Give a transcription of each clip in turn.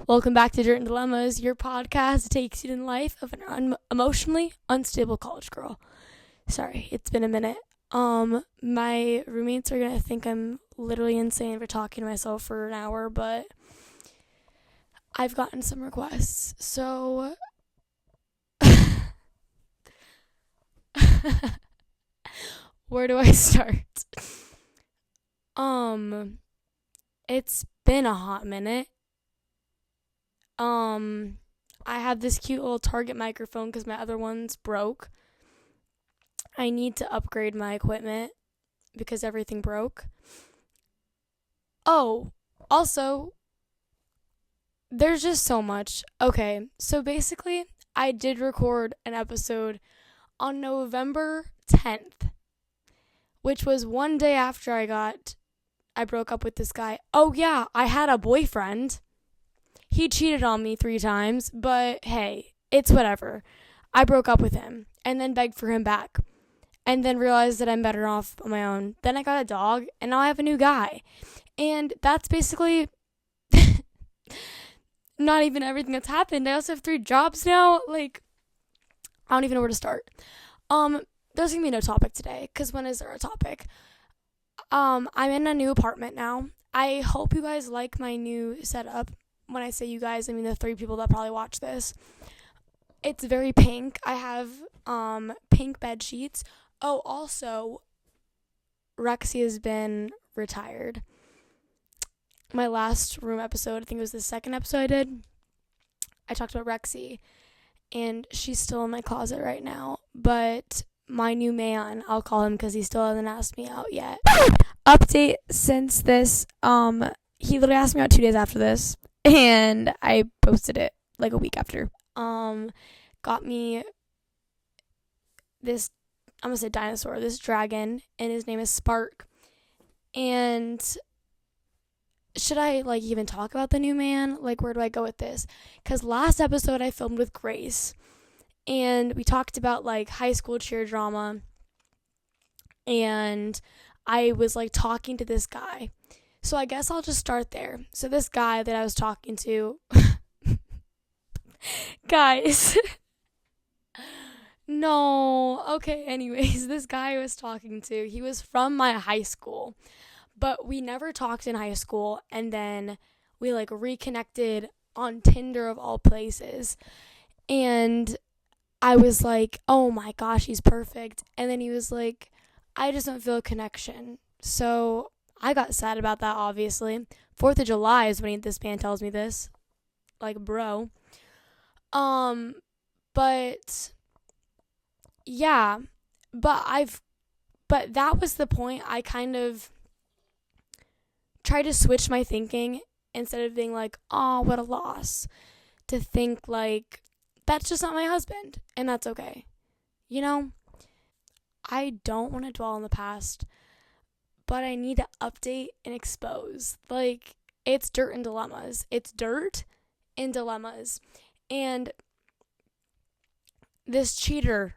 Welcome back to dilEMMAs, your podcast that takes you in the life of an emotionally unstable college girl. Sorry, it's been a minute. My roommates are gonna think I'm literally insane for talking to myself for an hour, but I've gotten some requests, so where do I start? It's been a hot minute. I have this cute little Target microphone because my other one's broke. I need to upgrade my equipment because everything broke. Oh, also, there's just so much. Okay, so basically, I did record an episode on November 10th, which was one day after I broke up with this guy. Oh yeah, I had a boyfriend. He cheated on me 3 times, but hey, it's whatever. I broke up with him and then begged for him back and then realized that I'm better off on my own. Then I got a dog and now I have a new guy. And that's basically not even everything that's happened. I also have 3 jobs now. I don't even know where to start. There's gonna be no topic today, because when is there a topic? I'm in a new apartment now. I hope you guys like my new setup. When I say you guys, I mean the 3 people that probably watch this. It's very pink. I have pink bed sheets. Oh, also, Rexy has been retired. My last room episode, I think it was the 2nd episode I did, I talked about Rexy, and she's still in my closet right now. But my new man, I'll call him because he still hasn't asked me out yet. Update since this, he literally asked me out 2 days after this. And I posted it like a week after. Got me this, I'm gonna say dinosaur, this dragon, and his name is Spark. And should I even talk about the new man? Where do I go with this? Because last episode I filmed with Grace, and we talked about high school cheer drama, and I was talking to this guy. So I guess I'll just start there. So this guy that I was talking to, guys, no, okay, anyways, this guy I was talking to, he was from my high school, but we never talked in high school, and then we reconnected on Tinder of all places, and I was like, oh my gosh, he's perfect, and then he was like, I just don't feel a connection, so I got sad about that, obviously. 4th of July is when this man tells me this. Bro. But yeah. But that was the point. I kind of tried to switch my thinking instead of being oh, what a loss. To think that's just not my husband. And that's okay. I don't want to dwell on the past, but I need to update and expose. It's dirt and dilemmas. It's dirt and dilemmas. And this cheater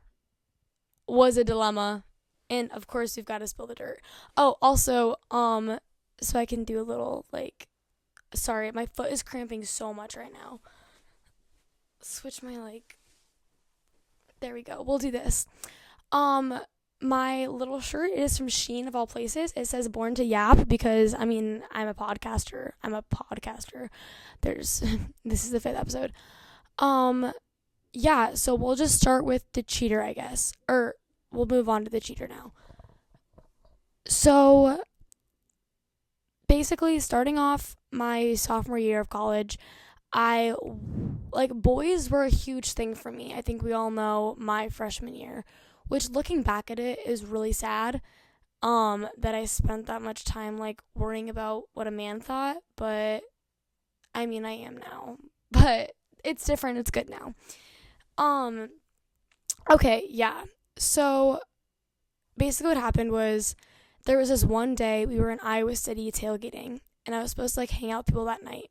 was a dilemma. And of course, we've got to spill the dirt. Oh, also, so I can do a little, sorry, my foot is cramping so much right now. Switch my, there we go. We'll do this. My little shirt is from Shein of all places. It says Born to Yap because, I'm a podcaster. This is the 5th episode. Yeah, so we'll just start with the cheater, I guess. Or we'll move on to the cheater now. So, basically, starting off my sophomore year of college, boys were a huge thing for me. I think we all know my freshman year. Which, looking back at it, is really sad, that I spent that much time, worrying about what a man thought, but, I am now, but it's different, it's good now. Okay, yeah, so, basically what happened was, there was this one day, we were in Iowa City tailgating, and I was supposed to, hang out with people that night,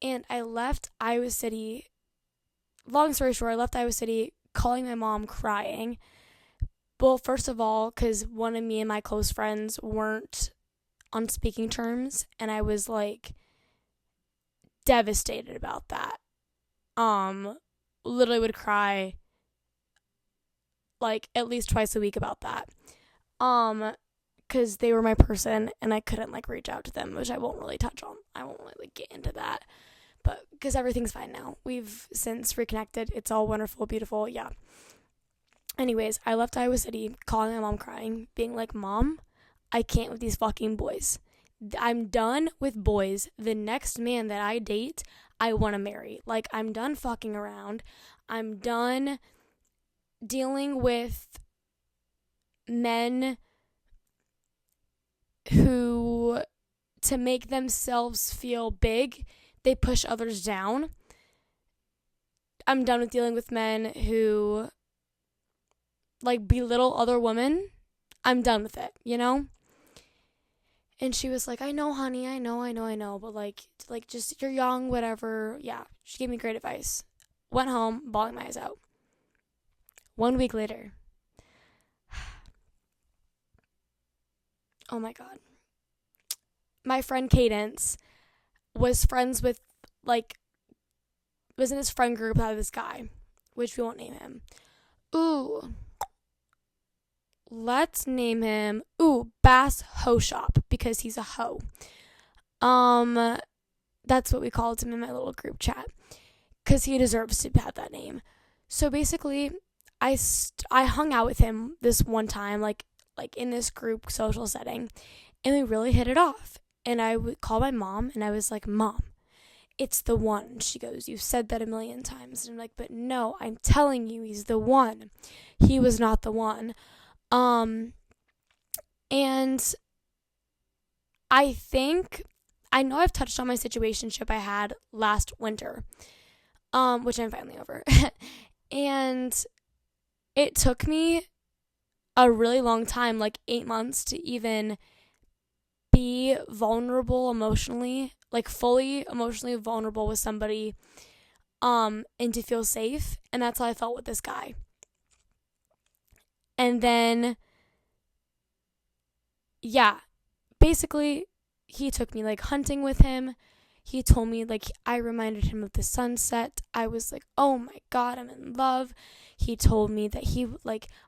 and I left Iowa City, long story short, I left Iowa City, calling my mom, crying. Well, first of all, because one of me and my close friends weren't on speaking terms, and I was devastated about that. Literally would cry like at least twice a week about that. Because they were my person and I couldn't like reach out to them, which I won't really touch on. I won't really like get into that. But because everything's fine now. We've since reconnected. It's all wonderful, beautiful. Yeah. Anyways, I left Iowa City, calling my mom crying, being like, Mom, I can't with these fucking boys. I'm done with boys. The next man that I date, I want to marry. Like, I'm done fucking around. I'm done dealing with men who, to make themselves feel big, they push others down. I'm done with dealing with men who like belittle other women. I'm done with it, you know? And she was like, I know, honey, I know, but like just, you're young, whatever. Yeah, she gave me great advice. Went home, bawling my eyes out. 1 week later. Oh my God. My friend Cadence was friends with, like, was in this friend group that had this guy, which we won't name him. Ooh. Let's name him, Bass Ho Shop, because he's a hoe. That's what we called him in my little group chat, because he deserves to have that name. So basically, I hung out with him this one time, like in this group social setting, and we really hit it off. And I would call my mom, and I was like, Mom, it's the one. And she goes, you've said that a million times. And I'm like, but no, I'm telling you, he's the one. He was not the one. And I know I've touched on my situationship I had last winter, which I'm finally over. And it took me a really long time, like 8 months, to even be vulnerable emotionally, like fully emotionally vulnerable with somebody, and to feel safe. And that's how I felt with this guy. And then, yeah, basically, he took me, like, hunting with him. He told me, like, I reminded him of the sunset. I was like, oh my God, I'm in love. He told me that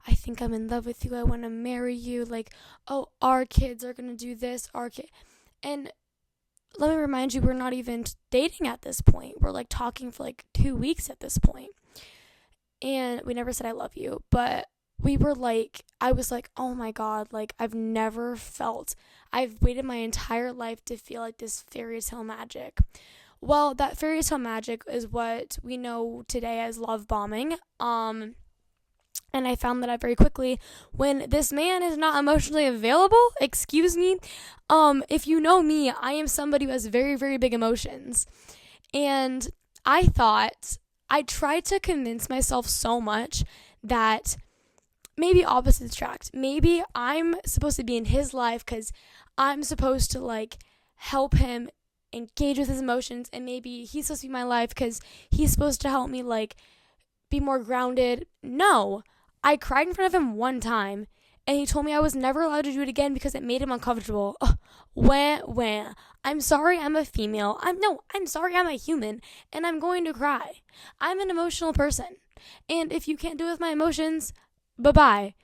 I think I'm in love with you. I want to marry you. Like, oh, our kids are going to do this. And let me remind you, we're not even dating at this point. We're, like, talking for, like, 2 weeks at this point. And we never said I love you, but we were like, I was like, oh my God, like, I've waited my entire life to feel like this fairy tale magic. Well, that fairy tale magic is what we know today as love bombing. And I found that out very quickly. When this man is not emotionally available, excuse me, if you know me, I am somebody who has very, very big emotions. And I tried to convince myself so much that maybe opposites attract. Maybe I'm supposed to be in his life because I'm supposed to, like, help him engage with his emotions, and maybe he's supposed to be my life because he's supposed to help me, like, be more grounded. No. I cried in front of him one time, and he told me I was never allowed to do it again because it made him uncomfortable. Wah. I'm sorry I'm a female. I'm sorry I'm a human, and I'm going to cry. I'm an emotional person, and if you can't deal with my emotions, bye-bye.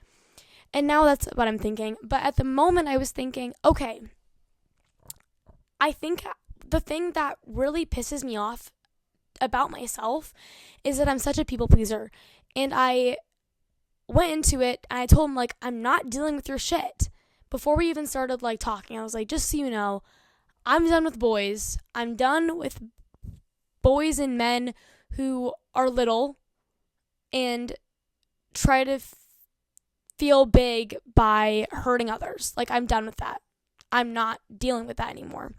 And now that's what I'm thinking. But at the moment I was thinking, okay, I think the thing that really pisses me off about myself is that I'm such a people pleaser. And I went into it and I told him, like, I'm not dealing with your shit. Before we even started, like, talking, I was like, just so you know, I'm done with boys. I'm done with boys and men who are little and try to feel big by hurting others. Like, I'm done with that. I'm not dealing with that anymore.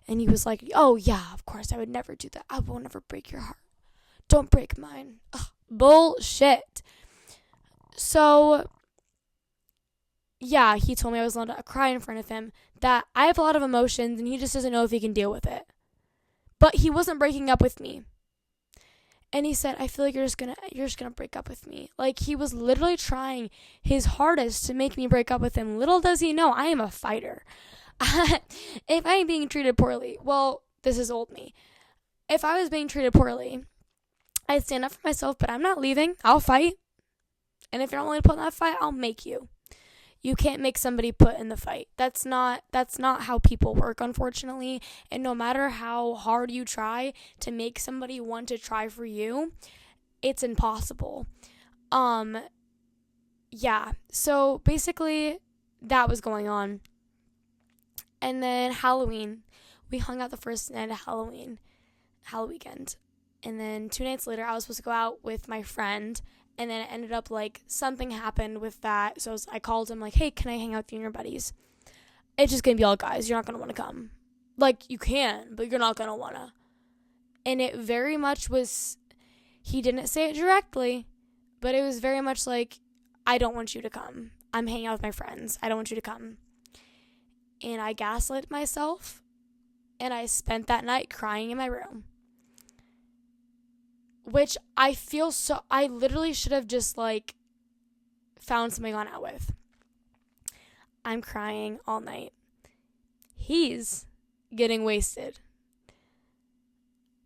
And he was like, oh yeah, of course, I would never do that. I will never break your heart. Don't break mine. Ugh, bullshit. So, yeah, he told me I was allowed to cry in front of him, that I have a lot of emotions and he just doesn't know if he can deal with it. But he wasn't breaking up with me. And he said, I feel like you're just gonna break up with me. Like, he was literally trying his hardest to make me break up with him. Little does he know, I am a fighter. If I am being treated poorly, well, this is old me. if I was being treated poorly, I'd stand up for myself, but I'm not leaving. I'll fight. And if you're not willing to put in that fight, I'll make you. You can't make somebody put in the fight. That's not how people work, unfortunately. And no matter how hard you try to make somebody want to try for you, it's impossible. Yeah. So basically that was going on. And then Halloween. We hung out the first night of Halloween weekend. And then 2 nights later, I was supposed to go out with my friend. And then it ended up, like, something happened with that. So I called him, like, hey, can I hang out with you and your buddies? It's just going to be all guys. You're not going to want to come. Like, you can, but you're not going to want to. And it very much was, he didn't say it directly, but it was very much like, I don't want you to come. I'm hanging out with my friends. I don't want you to come. And I gaslit myself. And I spent that night crying in my room. Which I literally should have just, like, found something on out with. I'm crying all night. He's getting wasted.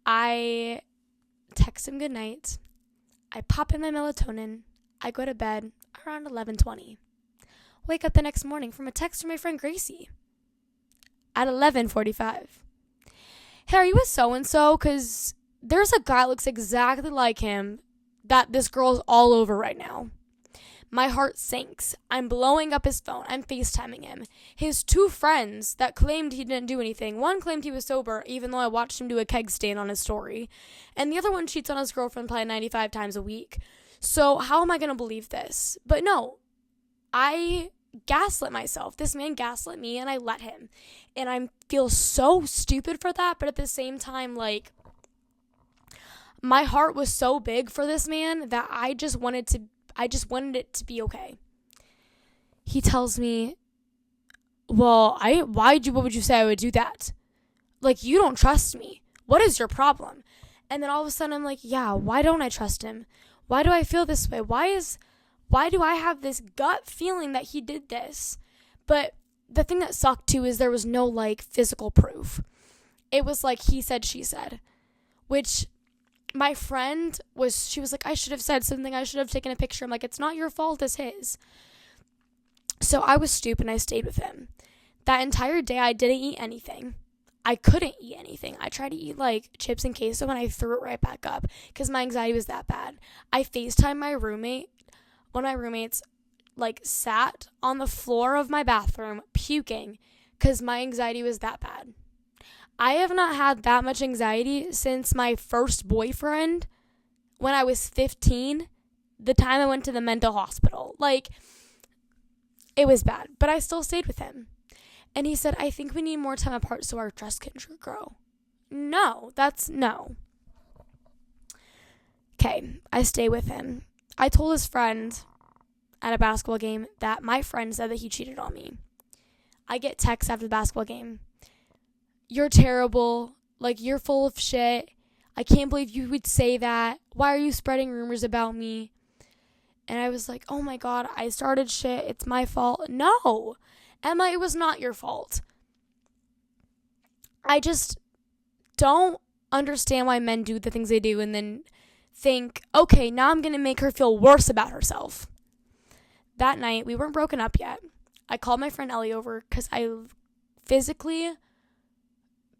I text him good night. I pop in my melatonin. I go to bed around 11:20. Wake up the next morning from a text from my friend Gracie at 11:45. Hey, are you with so-and-so? Because there's a guy that looks exactly like him that this girl's all over right now. My heart sinks. I'm blowing up his phone. I'm FaceTiming him. His 2 friends that claimed he didn't do anything. One claimed he was sober, even though I watched him do a keg stand on his story. And the other one cheats on his girlfriend probably 95 times a week. So how am I going to believe this? But no, I gaslit myself. This man gaslit me, and I let him. And I feel so stupid for that, but at the same time, like, my heart was so big for this man that I just wanted it to be okay. He tells me, well, what would you say I would do that? Like, you don't trust me. What is your problem? And then all of a sudden I'm like, yeah, why don't I trust him? Why do I feel this way? Why do I have this gut feeling that he did this? But the thing that sucked too is there was no, like, physical proof. It was like he said, she said, which my friend she was like, I should have said something. I should have taken a picture. I'm like, it's not your fault, it's his. So I was stupid and I stayed with him. That entire day I didn't eat anything. I couldn't eat anything. I tried to eat, like, chips and queso and I threw it right back up because my anxiety was that bad. I FaceTimed my roommate. One of my roommates, like, sat on the floor of my bathroom puking because my anxiety was that bad. I have not had that much anxiety since my first boyfriend when I was 15, the time I went to the mental hospital. Like, it was bad, but I still stayed with him. And he said, I think we need more time apart so our trust can grow. No. Okay, I stay with him. I told his friend at a basketball game that my friend said that he cheated on me. I get texts after the basketball game. You're terrible. Like, you're full of shit. I can't believe you would say that. Why are you spreading rumors about me? And I was like, oh my God, I started shit. It's my fault. No, Emma, it was not your fault. I just don't understand why men do the things they do and then think, okay, now I'm going to make her feel worse about herself. That night, we weren't broken up yet. I called my friend Ellie over because I physically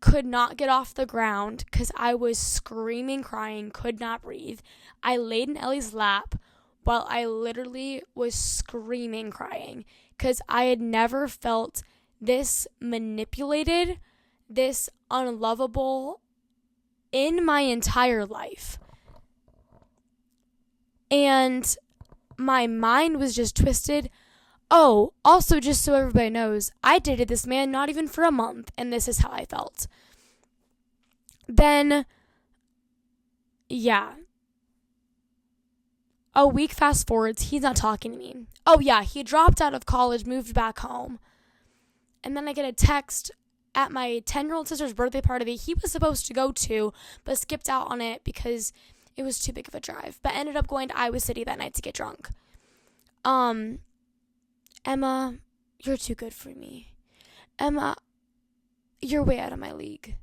could not get off the ground because I was screaming, crying, could not breathe. I laid in Ellie's lap while I literally was screaming, crying because I had never felt this manipulated, this unlovable in my entire life. And my mind was just twisted. Oh, also, just so everybody knows, I dated this man not even for a month, and this is how I felt. Then, yeah. A week fast forwards, he's not talking to me. Oh, yeah, he dropped out of college, moved back home. And then I get a text at my 10-year-old sister's birthday party that he was supposed to go to, but skipped out on it because it was too big of a drive. But ended up going to Iowa City that night to get drunk. Emma, you're too good for me. Emma, you're way out of my league.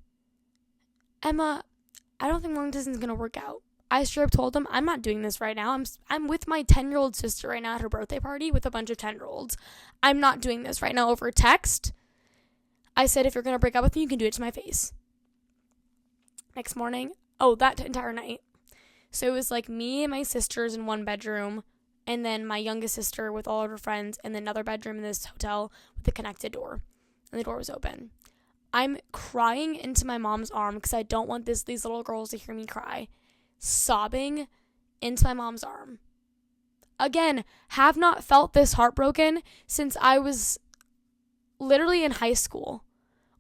Emma, I don't think long distance is going to work out. I straight up told him, I'm not doing this right now. I'm with my 10-year-old sister right now at her birthday party with a bunch of 10-year-olds. I'm not doing this right now over text. I said, if you're going to break up with me, you can do it to my face. Next morning, that entire night. So it was like me and my sisters in one bedroom, and then my youngest sister with all of her friends, and then another bedroom in this hotel with a connected door. And the door was open. I'm crying into my mom's arm because I don't want these little girls to hear me cry. Sobbing into my mom's arm. Again, have not felt this heartbroken since I was literally in high school,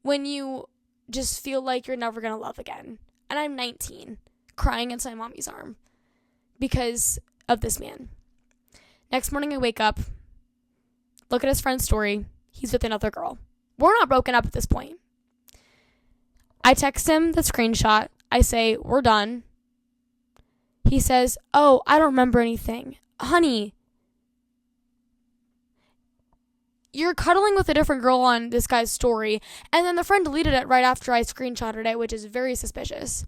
when you just feel like you're never going to love again. And I'm 19, crying into my mommy's arm because of this man. Next morning I wake up, look at his friend's story. He's with another girl. We're not broken up at this point. I text him the screenshot. I say, we're done. He says, I don't remember anything. Honey, you're cuddling with a different girl on this guy's story, and then the friend deleted it right after I screenshotted it, which is very suspicious.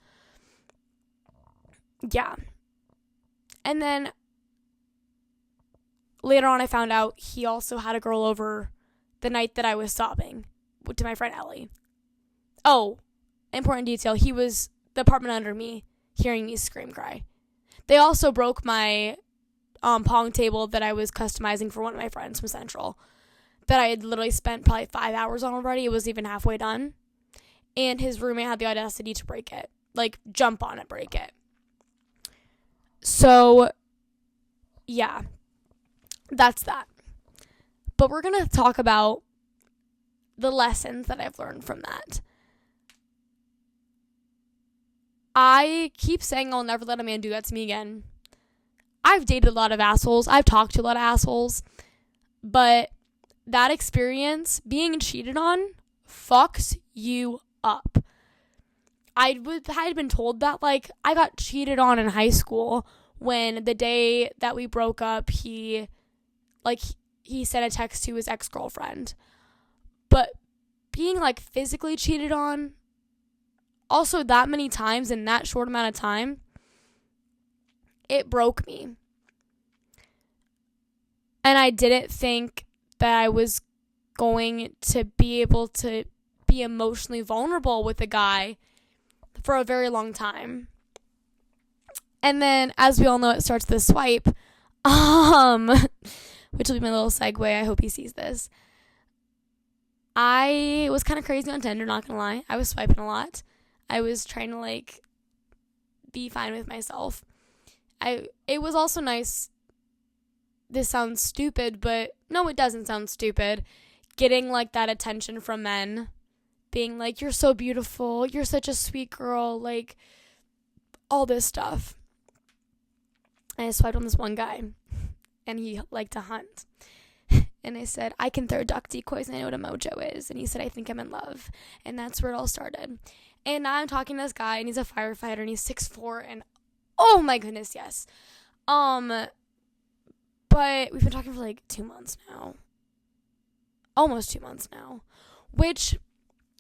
Yeah. And then later on I found out he also had a girl over the night that I was sobbing to my friend Ellie. Important detail, he was the apartment under me, hearing me scream cry. They also broke my pong table that I was customizing for one of my friends from Central, that I had literally spent probably 5 hours on already. It wasn't even halfway done. And his roommate had the audacity to break it. Like, jump on it, break it. So, yeah. That's that. But we're going to talk about the lessons that I've learned from that. I keep saying I'll never let a man do that to me again. I've dated a lot of assholes. I've talked to a lot of assholes. But that experience, being cheated on, fucks you up. I had been told that, like, I got cheated on in high school when the day that we broke up, he sent a text to his ex-girlfriend. But being, like, physically cheated on, also that many times in that short amount of time, it broke me. And I didn't think that I was going to be able to be emotionally vulnerable with a guy for a very long time. And then, as we all know, it starts with a swipe, which will be my little segue. I hope he sees this. I was kind of crazy on Tinder, not gonna lie. I was swiping a lot. I was trying to, like, be fine with myself. It was also nice. This sounds stupid, but no, it doesn't sound stupid. Getting, like, that attention from men. Being like, you're so beautiful. You're such a sweet girl. Like, all this stuff. And I swiped on this one guy. And he liked to hunt. And I said, I can throw duck decoys and I know what a mojo is. And he said, I think I'm in love. And that's where it all started. And now I'm talking to this guy, and he's a firefighter, and he's 6'4", and oh my goodness, yes. But we've been talking for like 2 months now. Almost 2 months now. Which,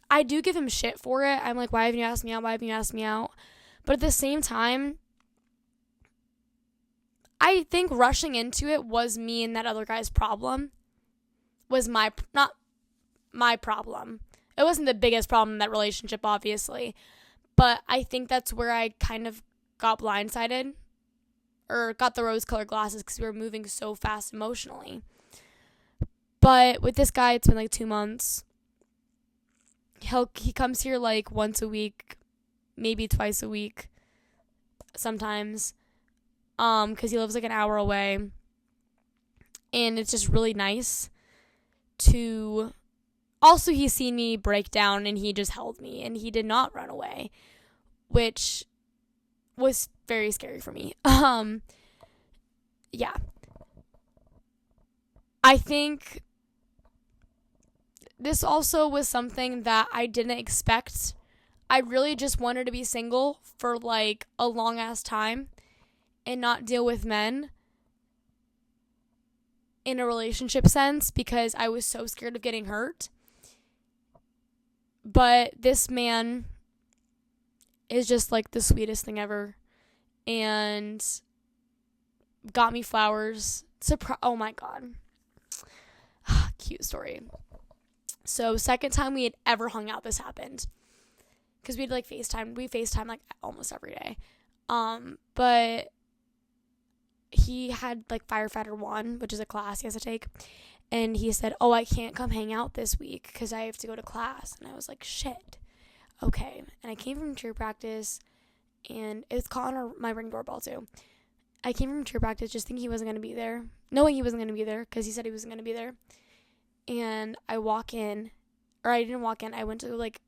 I do give him shit for it. I'm like, why haven't you asked me out? Why haven't you asked me out? But at the same time, I think rushing into it was me and that other guy's problem. Not my problem. It wasn't the biggest problem in that relationship, obviously. But I think that's where I kind of got blindsided. Or got the rose-colored glasses because we were moving so fast emotionally. But with this guy, it's been like 2 months. He comes here like once a week, maybe twice a week, sometimes. Because he lives like an hour away. And it's just really nice to... Also, he's seen me break down, and he just held me, and he did not run away, which was very scary for me. Yeah. I think this also was something that I didn't expect. I really just wanted to be single for, like, a long-ass time and not deal with men in a relationship sense because I was so scared of getting hurt. But this man is just like the sweetest thing ever, and got me flowers. Oh my god. Cute story. So second time we had ever hung out, this happened. Because we'd like FaceTime. We FaceTime like almost every day. But he had like Firefighter 1, which is a class he has to take. And he said, oh, I can't come hang out this week because I have to go to class. And I was like, shit. Okay. And I came from cheer practice, and it was caught on my Ring doorbell too. I came from cheer practice just thinking he wasn't going to be there. Knowing he wasn't going to be there because he said he wasn't going to be there. And I walk in, or I didn't walk in. I went to like,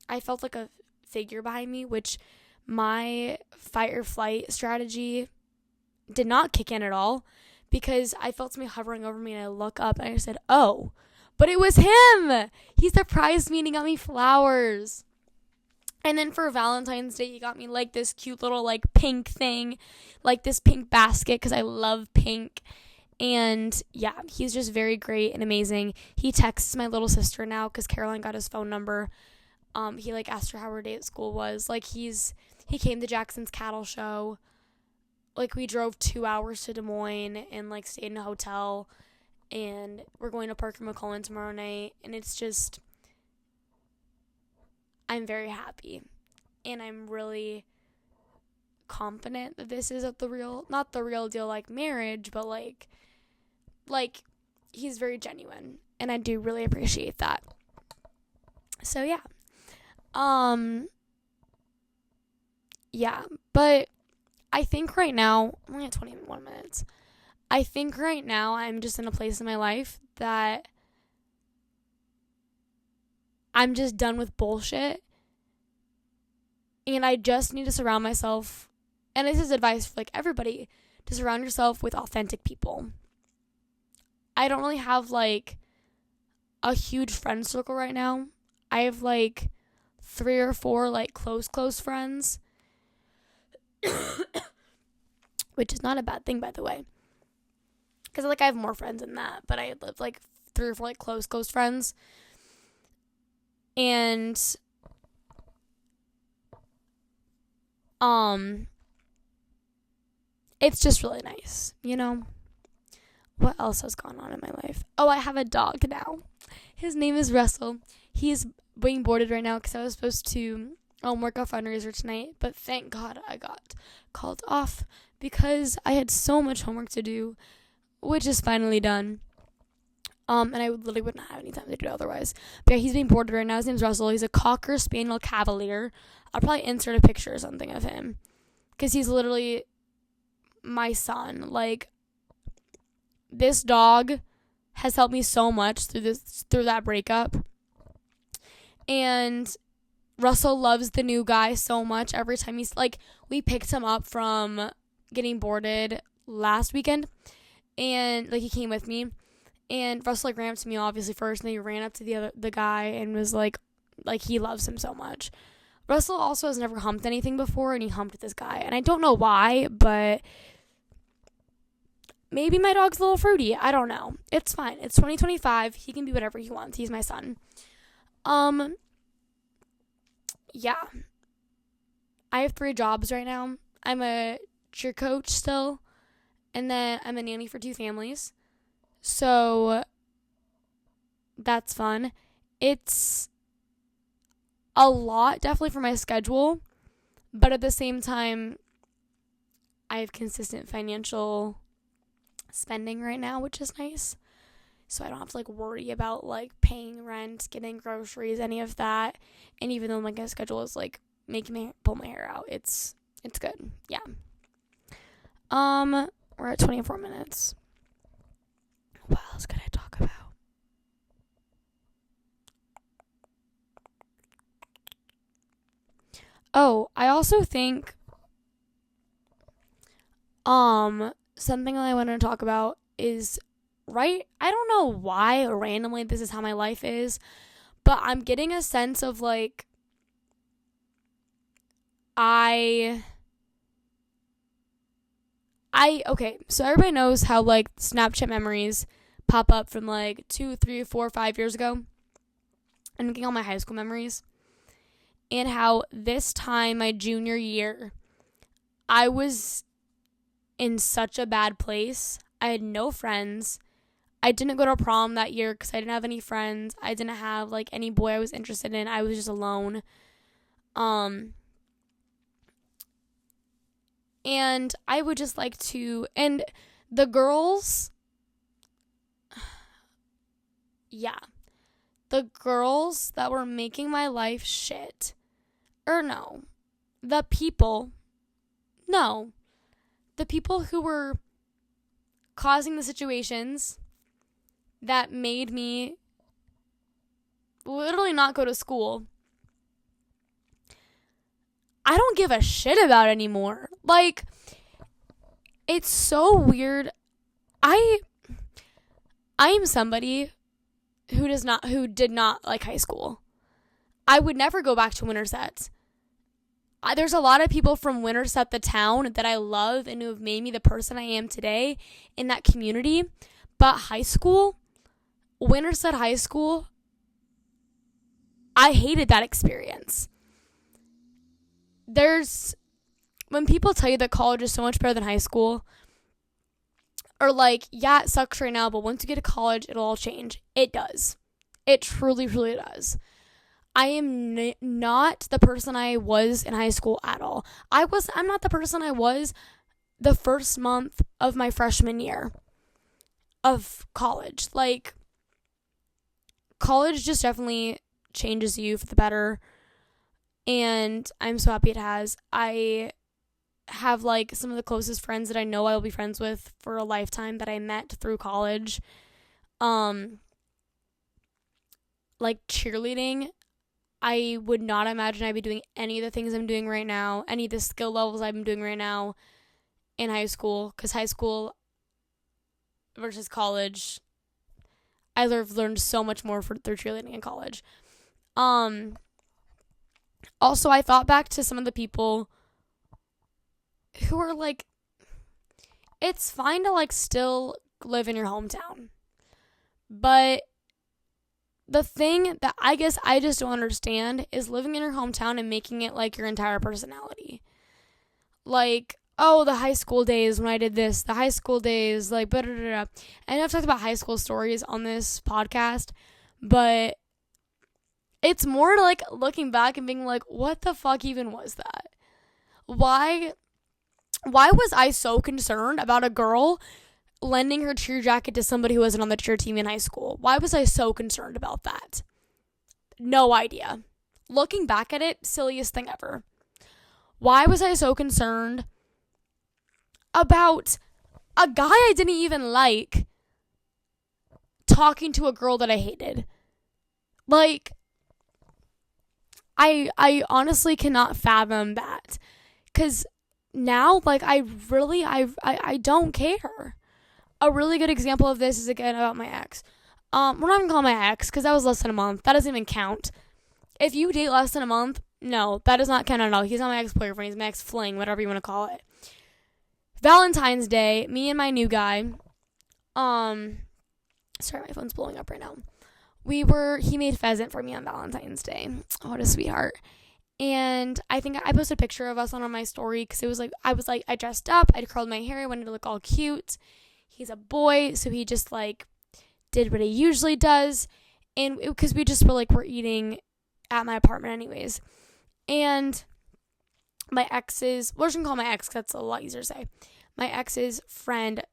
I felt like a figure behind me, which my fight or flight strategy did not kick in at all, because I felt something hovering over me, and I look up and I said, oh, but it was him. He surprised me and he got me flowers. And then for Valentine's Day, he got me like this cute little like pink thing, like this pink basket, because I love pink. And yeah, he's just very great and amazing. He texts my little sister now because Caroline got his phone number. He like asked her how her day at school was. Like he came to Jackson's cattle show. Like we drove 2 hours to Des Moines and like stayed in a hotel. And we're going to Parker McClellan tomorrow night. And it's just, I'm very happy. And I'm really confident that this is not the real deal like marriage, but like he's very genuine, and I do really appreciate that. So yeah. Yeah, but I think right now, I'm only at 21 minutes. I think right now I'm just in a place in my life that I'm just done with bullshit. And I just need to surround myself, and this is advice for like everybody, to surround yourself with authentic people. I don't really have like a huge friend circle right now. I have like 3 or 4 like close friends, which is not a bad thing, by the way, because like I have more friends than that, but I live like 3 or 4 like close friends, and it's just really nice, you know. What else has gone on in my life? Oh, I have a dog now. His name is Russell. He's being boarded right now because I was supposed to work a fundraiser tonight, but thank God I got called off because I had so much homework to do, which is finally done. And I literally wouldn't have any time to do it otherwise. But yeah, he's being boarded right now. His name's Russell. He's a Cocker Spaniel Cavalier. I'll probably insert a picture or something of him because he's literally my son. Like, this dog has helped me so much through that breakup. And Russell loves the new guy so much. Every time he's like, we picked him up from getting boarded last weekend, and like he came with me, and Russell like ran up to me obviously first, and then he ran up to the guy and was like he loves him so much. Russell also has never humped anything before, and he humped this guy, and I don't know why, but maybe my dog's a little fruity. I don't know. It's fine. It's 2025. He can be whatever he wants. He's my son. Yeah. I have 3 jobs right now. I'm a cheer coach still, and then I'm a nanny for 2 families. So that's fun. It's a lot, definitely, for my schedule, but at the same time, I have consistent financial spending right now, which is nice. So I don't have to like worry about like paying rent, getting groceries, any of that. And even though my schedule is like making me pull my hair out, it's good. Yeah. We're at 24 minutes. What else could I talk about? Oh, I also think something that I want to talk about is, right, I don't know why randomly this is how my life is, but I'm getting a sense of like okay, so everybody knows how like Snapchat memories pop up from like 2, 3, 4, 5 years ago. I'm getting all my high school memories. and how this time, my junior year, I was in such a bad place. I had no friends. I didn't go to prom that year because I didn't have any friends. I didn't have, like, any boy I was interested in. I was just alone. And I would just like to, and the girls, yeah, the girls that were making my life shit, or no, the people who were causing the situations that made me literally not go to school, I don't give a shit about anymore. Like, it's so weird. I am somebody who did not like high school. I would never go back to Winterset. There's a lot of people from Winterset, the town, that I love and who have made me the person I am today in that community. But high school, Winterset High School, I hated that experience. When people tell you that college is so much better than high school, or like, yeah, it sucks right now, but once you get to college, it'll all change. It does. It truly, truly does. I am not the person I was in high school at all. I'm not the person I was the first month of my freshman year of college. Like, college just definitely changes you for the better. And I'm so happy it has. I have, like, some of the closest friends that I know I will be friends with for a lifetime that I met through college. Like, cheerleading, I would not imagine I'd be doing any of the things I'm doing right now, any of the skill levels I'm doing right now in high school. Because high school versus college, I learned so much more through cheerleading in college. Also, I thought back to some of the people who are like, it's fine to, like, still live in your hometown. But the thing that I guess I just don't understand is living in your hometown and making it, like, your entire personality. Like, oh, the high school days when I did this, the high school days, like, blah. And I've talked about high school stories on this podcast, but it's more like looking back and being like, what the fuck even was that? Why was I so concerned about a girl lending her cheer jacket to somebody who wasn't on the cheer team in high school? Why was I so concerned about that? No idea. Looking back at it, silliest thing ever. Why was I so concerned about a guy I didn't even like talking to a girl that I hated? Like, I honestly cannot fathom that. Because now, like, I don't care. A really good example of this is, again, about my ex. We're not even calling my ex, because that was less than a month. That doesn't even count. If you date less than a month, no, that does not count at all. He's not my ex-boyfriend. He's my ex-fling, whatever you want to call it. Valentine's Day, me and my new guy, sorry, my phone's blowing up right now. He made pheasant for me on Valentine's Day. Oh, what a sweetheart. And I think I posted a picture of us on my story because it was like, I dressed up, I curled my hair, I wanted to look all cute. He's a boy, so he just, like, did what he usually does. And because we just we're eating at my apartment anyways. And my ex's, we're just gonna call my ex, 'cause that's a lot easier to say. My ex's friend,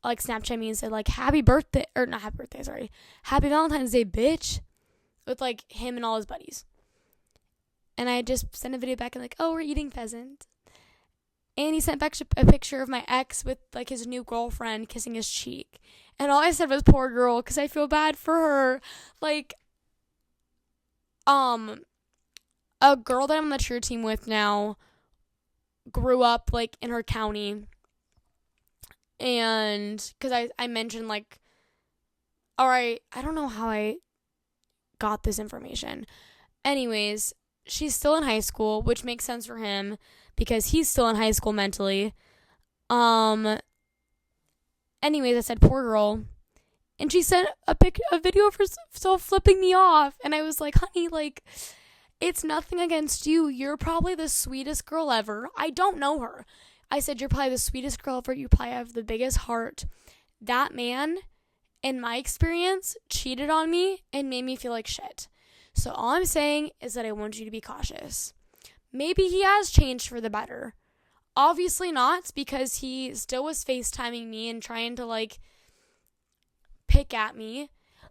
like, Snapchat me and said, like, happy Valentine's Day, bitch, with, like, him and all his buddies. And I just sent a video back and, like, oh, we're eating pheasant. And he sent back a picture of my ex with, like, his new girlfriend kissing his cheek. And all I said was, poor girl, because I feel bad for her. Like, a girl that I'm on the cheer team with now grew up, like, in her county. And because I mentioned, like, all right, I don't know how I got this information. Anyways, she's still in high school, which makes sense for him because he's still in high school mentally. Anyways, I said, poor girl. And she sent a video of herself flipping me off. And I was like, honey, like, It's nothing against you. You're probably the sweetest girl ever. I don't know her. I said, you're probably the sweetest girl ever. You probably have the biggest heart. That man, in my experience, cheated on me and made me feel like shit. So all I'm saying is that I want you to be cautious. Maybe he has changed for the better. Obviously not, because he still was FaceTiming me and trying to, like, pick at me.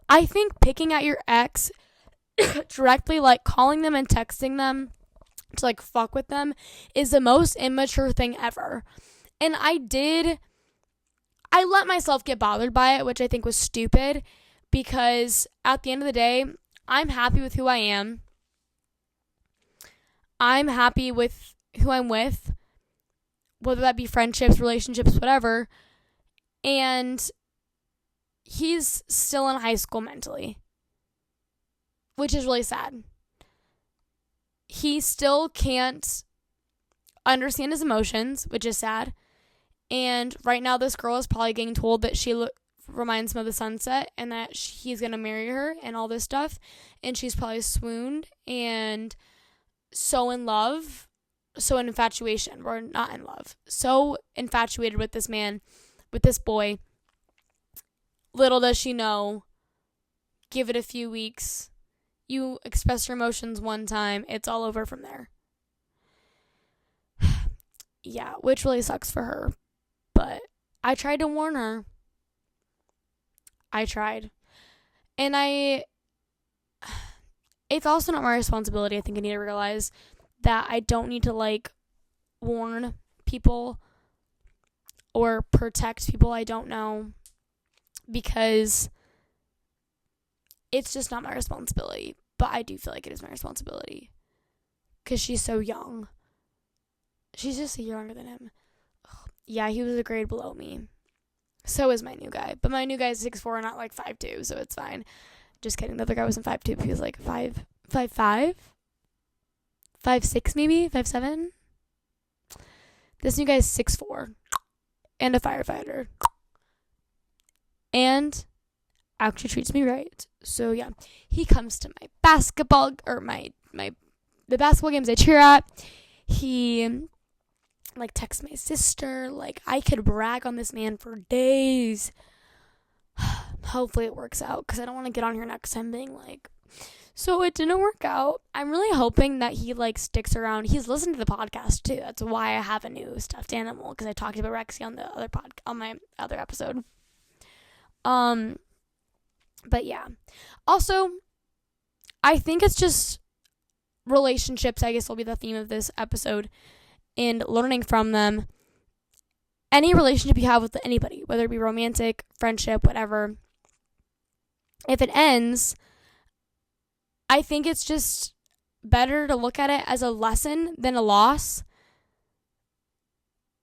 I think picking at your ex directly, like calling them and texting them to, like, fuck with them is the most immature thing ever. And I let myself get bothered by it, which I think was stupid, because at the end of the day, I'm happy with who I am. I'm happy with who I'm with, whether that be friendships, relationships, whatever. And he's still in high school mentally, which is really sad. He still can't understand his emotions, which is sad. And right now, this girl is probably getting told that she reminds him of the sunset and that he's going to marry her and all this stuff. And she's probably swooned and so in love, so in infatuation, or not in love, so infatuated with this man, with this boy. Little does she know, give it a few weeks, you express your emotions one time, it's all over from there. Yeah, which really sucks for her. But I tried to warn her. I tried. And it's also not my responsibility. I think I need to realize that I don't need to, like, warn people or protect people I don't know, because it's just not my responsibility. But I do feel like it is my responsibility, because she's so young. She's just a year younger than him. Ugh. Yeah, he was a grade below me. So is my new guy. But my new guy is 6'4", not like 5'2", so it's fine. Just kidding. The other guy wasn't 5'2", he was like 5'5", 5'6", maybe 5'7". This new guy is 6'4", and a firefighter, and actually treats me right. So yeah, he comes to my basketball, or the basketball games I cheer at. He, like, texts my sister. Like, I could brag on this man for days. Hopefully it works out, because I don't want to get on here next time being like, so it didn't work out. I'm really hoping that he, like, sticks around. He's listened to the podcast too. That's why I have a new stuffed animal, because I talked about Rexy on the other on my other episode. But yeah. Also, I think it's just relationships, I guess, will be the theme of this episode, and learning from them. Any relationship you have with anybody, whether it be romantic, friendship, whatever, if it ends, I think it's just better to look at it as a lesson than a loss,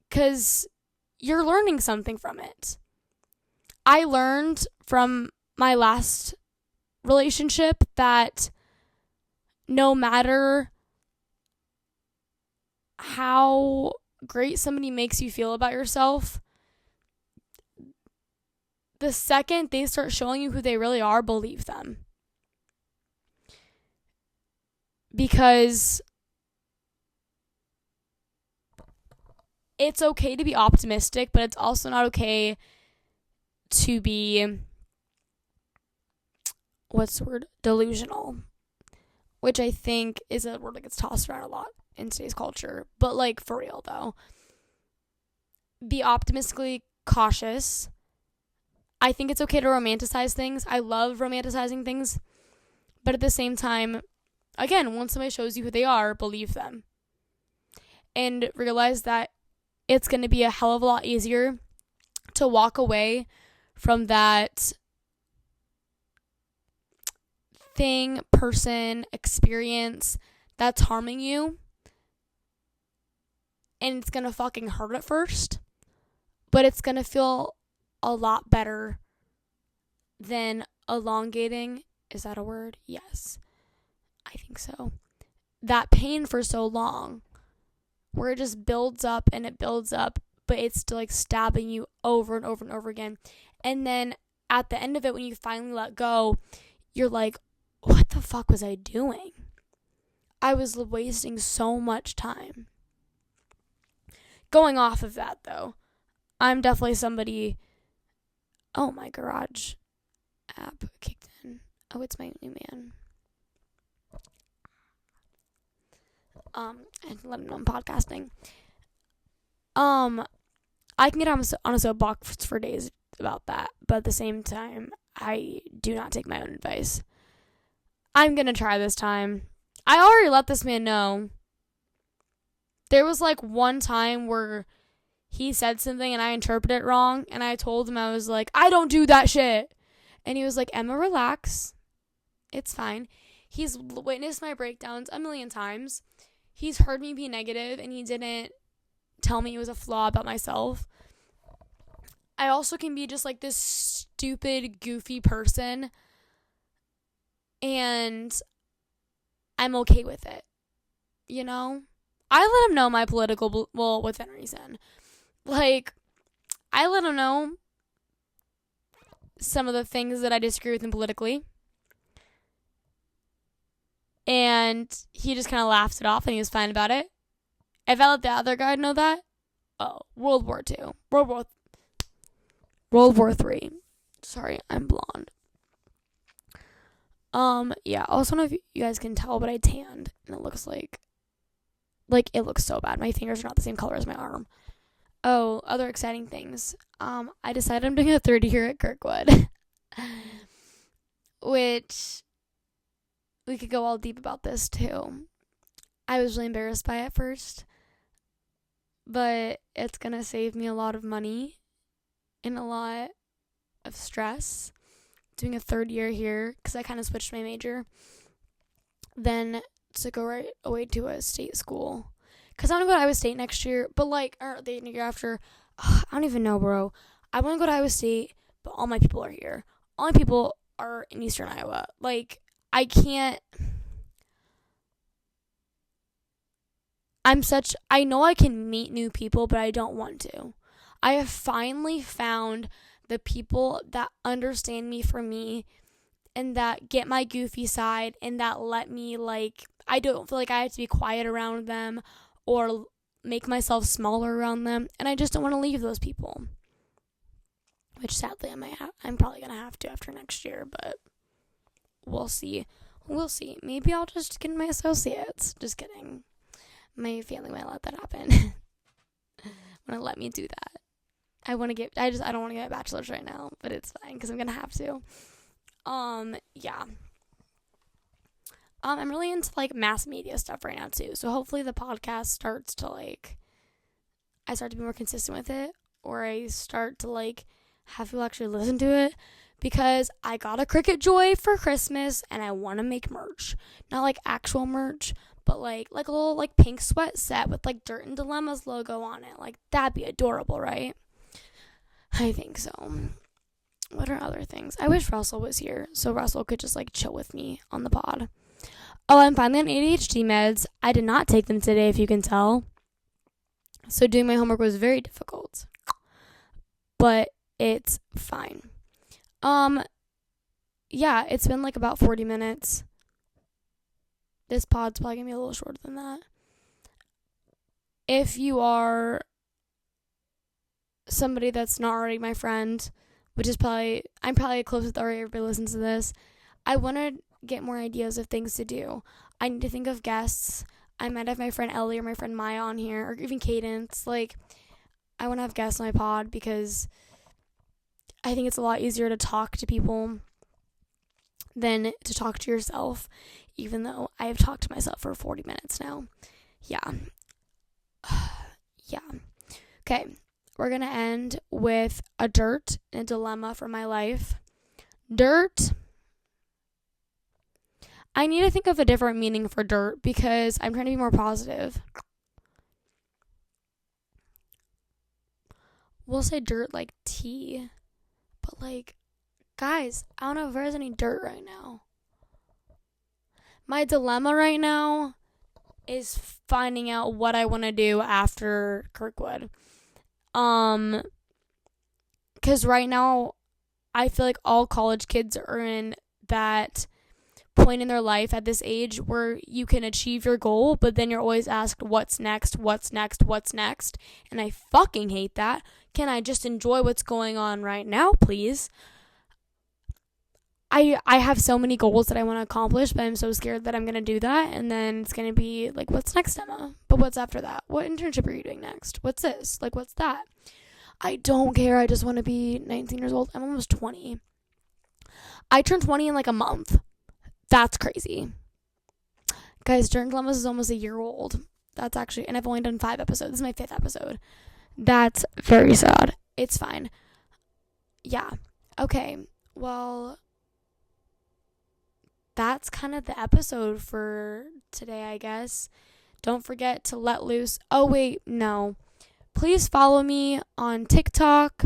because you're learning something from it. I learned from my last relationship that no matter how great somebody makes you feel about yourself, the second they start showing you who they really are, believe them. Because it's okay to be optimistic, but it's also not okay to be, delusional. Which I think is a word that gets tossed around a lot in today's culture. But, like, for real, though. Be optimistically cautious. I think it's okay to romanticize things. I love romanticizing things. But at the same time, again, once somebody shows you who they are, believe them. And realize that it's going to be a hell of a lot easier to walk away from that thing, person, experience that's harming you. And it's going to fucking hurt at first. But it's going to feel a lot better than elongating. Is that a word? Yes. I think so. That pain for so long, where it just builds up and it builds up, but it's still, like, stabbing you over and over and over again. And then at the end of it, when you finally let go, you're like, what the fuck was I doing? I was wasting so much time. Going off of that, though, I'm definitely somebody... Oh, my garage app kicked in. Oh, it's my new man. And let him know I'm podcasting. I can get on a soapbox for days about that, but at the same time, I do not take my own advice. I'm gonna try this time. I already let this man know. There was like one time where he said something and I interpreted it wrong, and I told him, I was like, I don't do that shit. And he was like, Emma, relax. It's fine. He's witnessed my breakdowns a million times. He's heard me be negative, and he didn't tell me it was a flaw about myself. I also can be just like this stupid, goofy person, and I'm okay with it. You know? I let him know my political, well, within reason. Like, I let him know some of the things that I disagree with him politically. And he just kind of laughed it off, and he was fine about it. If I let the other guy know that, oh, World War II. World War III. Sorry, I'm blonde. Yeah, also I don't know if you guys can tell, but I tanned, and it looks like it looks so bad. My fingers are not the same color as my arm. Oh, other exciting things. I decided I'm doing a 30 year at Kirkwood. Which, we could go all deep about this too. I was really embarrassed by it at first, but it's gonna save me a lot of money and a lot of stress doing a third year here, because I kind of switched my major, then to go right away to a state school, because I want to go to Iowa State next year, but or the year after. I don't even know, bro. I want to go to Iowa State, but all my people are here. All my people are in Eastern Iowa. I can't. I know I can meet new people, but I don't want to. I have finally found the people that understand me for me, and that get my goofy side, and that let me, I don't feel like I have to be quiet around them or make myself smaller around them, and I just don't want to leave those people. Which sadly I'm probably going to have to after next year, but we'll see. We'll see. Maybe I'll just get my associates. Just kidding. My family might let that happen. Want to let me do that. I don't want to get a bachelor's right now, but it's fine because I'm going to have to. Yeah. I'm really into mass media stuff right now too. So hopefully the podcast starts to I start to be more consistent with it, or I start to have people actually listen to it, because I got a Cricut Joy for Christmas and I want to make merch. Not actual merch, but a little pink sweat set with Dirt and dilEMMAs logo on it. That'd be adorable, right? I think so. What are other things? I wish Russell was here so Russell could just chill with me on the pod. Oh, I'm finally on ADHD meds. I did not take them today, if you can tell. So doing my homework was very difficult. But it's fine. Yeah, it's been about 40 minutes. This pod's probably gonna be a little shorter than that. If you are somebody that's not already my friend, which is I'm probably close with already everybody listens to this, I want to get more ideas of things to do. I need to think of guests. I might have my friend Ellie or my friend Maya on here, or even Cadence. I want to have guests on my pod, because I think it's a lot easier to talk to people than to talk to yourself, even though I have talked to myself for 40 minutes now. Yeah. Yeah. Okay. We're going to end with a dirt and a dilemma for my life. Dirt. I need to think of a different meaning for dirt, because I'm trying to be more positive. We'll say dirt tea. But guys, I don't know if there's any dirt right now. My dilemma right now is finding out what I want to do after Kirkwood. Because right now, I feel like all college kids are in that point in their life at this age where you can achieve your goal, but then you're always asked, what's next, what's next, what's next? And I fucking hate that. Can I just enjoy what's going on right now, please? I have so many goals that I want to accomplish, but I'm so scared that I'm going to do that. And then it's going to be like, what's next, Emma? But what's after that? What internship are you doing next? What's this? Like, what's that? I don't care. I just want to be 19 years old. I'm almost 20. I turned 20 in like a month. That's crazy. Guys, dilEMMAs is almost a year old. That's actually, and I've only done 5 episodes. This is my 5th episode. That's very sad. It's fine. Yeah. Okay. Well, that's kind of the episode for today, I guess. Don't forget to let loose. Oh, wait, no. Please follow me on TikTok.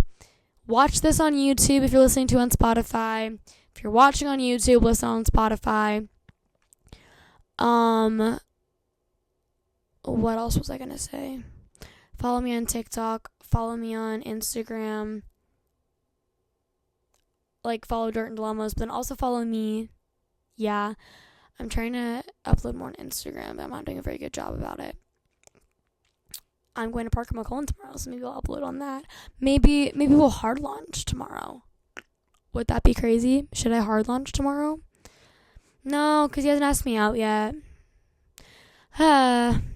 Watch this on YouTube if you're listening to it on Spotify. If you're watching on YouTube, listen on Spotify. What else was I going to say? Follow me on TikTok. Follow me on Instagram. Like, follow Dirt and dilEMMAs, but then also follow me. Yeah, I'm trying to upload more on Instagram, but I'm not doing a very good job about it. I'm going to Parker McCollum tomorrow, so maybe I'll upload on that. Maybe we'll hard launch tomorrow. Would that be crazy? Should I hard launch tomorrow? No, because he hasn't asked me out yet.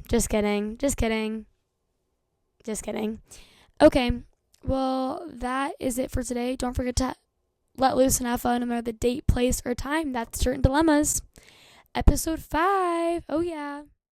Just kidding. Okay, well, that is it for today. Don't forget to let loose and have fun no matter the date, place, or time. That's Dirt and dilEMMAs. Episode 5. Oh, yeah.